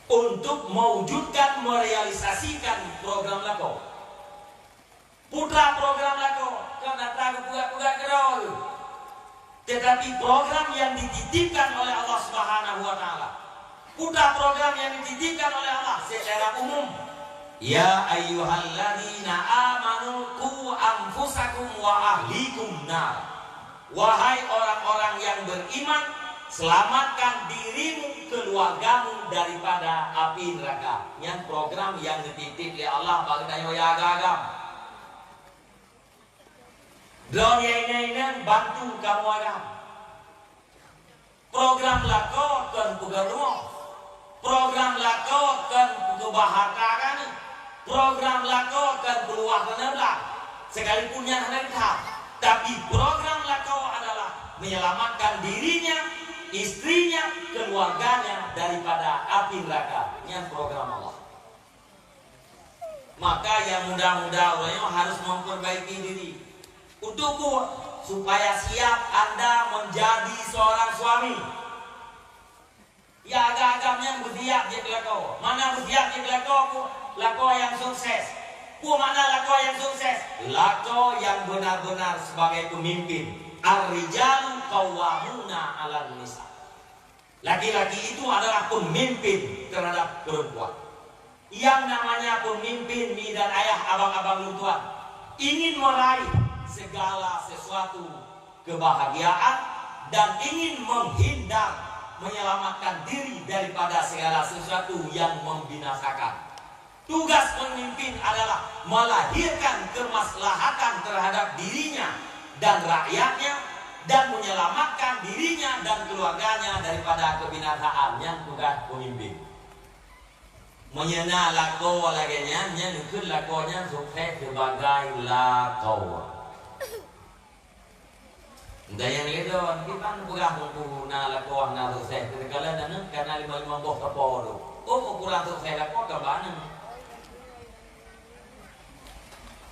untuk mewujudkan, merealisasikan program lako. Putra program lako, karena tahu buka-buka kerol. Tetapi program yang dititipkan oleh Allah Subhanahu wa Ta'ala, putra program yang dititipkan oleh Allah secara umum. Ya ayyuhalladzina amanu qu anfusakum wa ahlikum nar. Wahai orang-orang yang beriman, selamatkan dirimu, keluargamu daripada api neraka. Yang program yang dititip oleh Allah bagi tayo ya agam. Drone ini bantu kamu agam. Program lakukan pegaruh, program lakukan kebahagiaan, program lakukan keluarga nabla. Sekalipun yang hendak, tapi program lakukan adalah menyelamatkan dirinya, istrinya, keluarganya daripada api neraka. Ini program Allah. Maka yang muda-muda harus memperbaiki diri untuk supaya siap Anda menjadi seorang suami. Ya agak-agaknya bersiap je kelako. Mana bersiap je kelako? Lako yang sukses. Mana lako yang sukses? Lako yang benar-benar sebagai pemimpin. Ar-rijalu qawwamuna 'alan nisa. Laki-laki itu adalah pemimpin terhadap perempuan. Yang namanya pemimpin, mi dan ayah, abang-abang lutuan, ingin meraih segala sesuatu kebahagiaan dan ingin menghindar, menyelamatkan diri daripada segala sesuatu yang membinasakan. Tugas pemimpin adalah melahirkan kemaslahatan terhadap dirinya dan rakyatnya, dan menyelamatkan dirinya dan keluarganya daripada kebinasaan. Yang tugas pemimpin. Menyena lako laganya, nukun lakonya sukses sebagai lako. Dan yang itu kita kurang menggunakan lako na sukses. Kalau dan karena 5 boh kapor. Oh kurang sukses lako kabanan.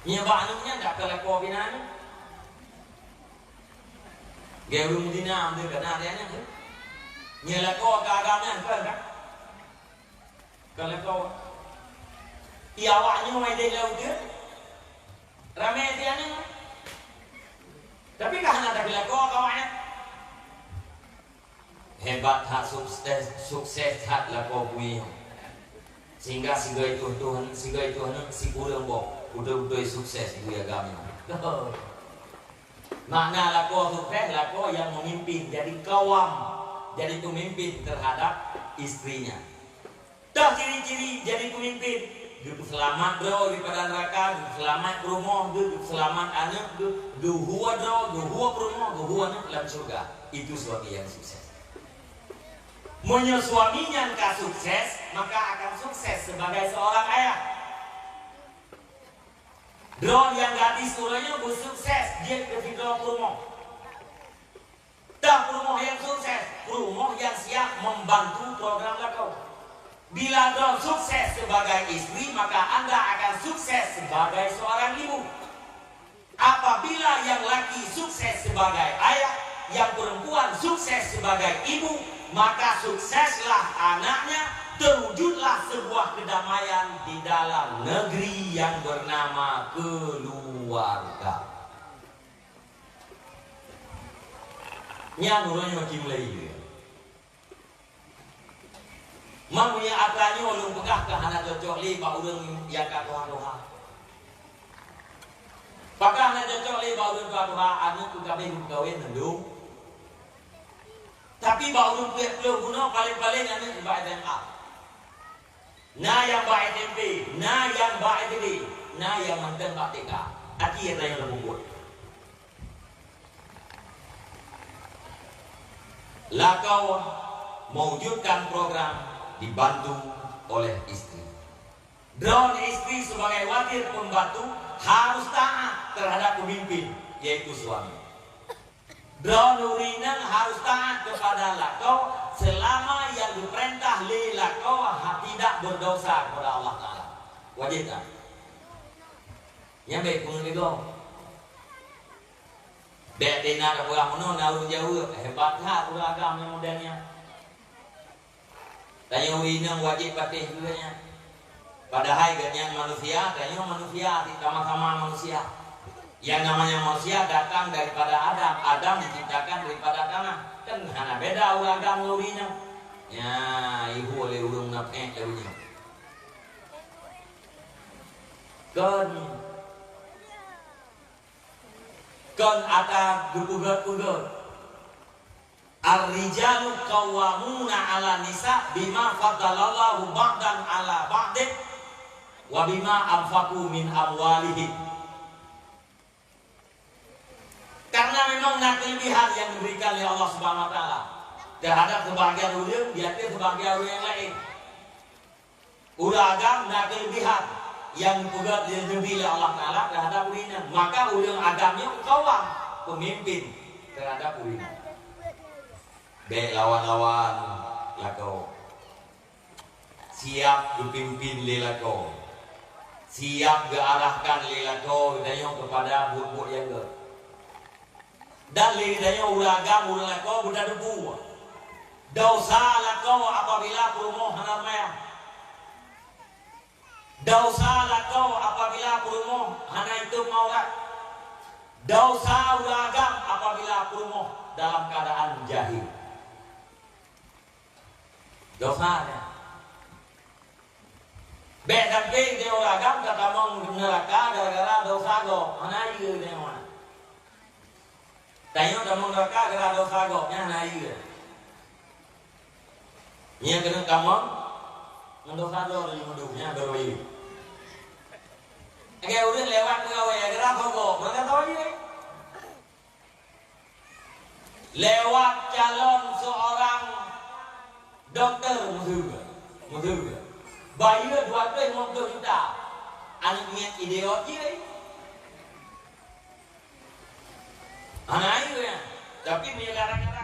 Nyebaannya tak ke lako binan. Gawin dina ambil kena dia ni. Nyelako kagamnya kan? Kalau kau iawaknya mai dia laut dia, ramai dia ni. Tapi kahana tak bila kau kawannya hebat hak sukses hak lako bui. Sehingga sigai Tuhan si kurang boh, udah sukses bui agama. Makna lako sukses, lako yang memimpin, jadi kawam, jadi pemimpin terhadap istrinya. Dah ciri-ciri jadi pemimpin, hidup selamat bro daripada neraka, hidup selamat rumah, hidup selamat anak, duhua rumah, duhua anak dalam surga. Itu suami yang sukses. Menyuaminya engkau sukses, maka akan sukses sebagai seorang ayah. Drone yang gadis turunnya bersukses, dia ke video rumah. Dah rumah yang sukses, rumah yang siap membantu program lakau. Bila drone sukses sebagai istri, maka Anda akan sukses sebagai seorang ibu. Apabila yang laki sukses sebagai ayah, yang perempuan sukses sebagai ibu, maka sukseslah anaknya, terwujudlah sebuah kedamaian di dalam negeri yang bernama keluarga. Yang nurunnya macam lagi. Mamunya atanya ulung pegah ke anak cocok li ba urang yang ka doha. Pakah anak cocok li ba urang ka doha anu ku kabeh gawe nendung. Tapi ba urang peuh guna paling-paling anu ba SMA. Na yang ba SMP, na yang ba SD, na yang mantan ba TK. Aki yang lembut. Lakau mewujudkan program dibantu oleh istri. Drone istri sebagai wakil pembantu harus taat terhadap pemimpin, yaitu suami. Drone urinan harus taat kepada lakau selama yang diperintah li lakau tidak berdosa kepada Allah Ta'ala. Wajib tak? Yang baik pun itu. Dek dina orang mana naruh jauh hebatlah agama yang modelnya. Tanya urinang wajib patih juga nya. Padahal ganyan manusia, tanya manusia sama-sama manusia. Yang namanya manusia datang daripada Adam. Adam diciptakan daripada tanah. Kan hana beda ulang urinang. Ya, ibu oleh urung napek urinang. Kon ada gugur-gugur. Ar-rijalu qawwamuna 'ala nisa bima faddalallahu ba'dan 'ala ba'din wa bima anfaqu min amwalihim. Karena memang kelebihan yang diberikan oleh Allah Subhanahu wa taala terhadap sebagian ulama di atas sebagian ulama yang lain. Uragam kelebihan yang juga diberi oleh Allah taala terhadap ulama. Maka ulama agamnya qawwam, pemimpin terhadap ulama. Baik lawan-lawan lako, siap dipimpin lelako, siap diarahkan lelako dayong kepada buat yang ger. Dan lidayong ulagam ulako budak debu. Dosa lako apabila perumoh hanamaya. Dosa lako apabila perumoh hana itu maurat. Dosa ulagam apabila perumoh dalam keadaan jahil. Dosanya beda ping dia ulagam kata mong neraka gara-gara dosa go mana ieu dia mah tayo damong neraka gara dosa go nya na ieu nya kena kamong mendosa do di hidupnya beroi age udah lewat gawe gara go mereka tahu ini lewat calon seorang dokter musuh bayi 250 juta anaknya idiot je anak itu ya tapi punya gara-gara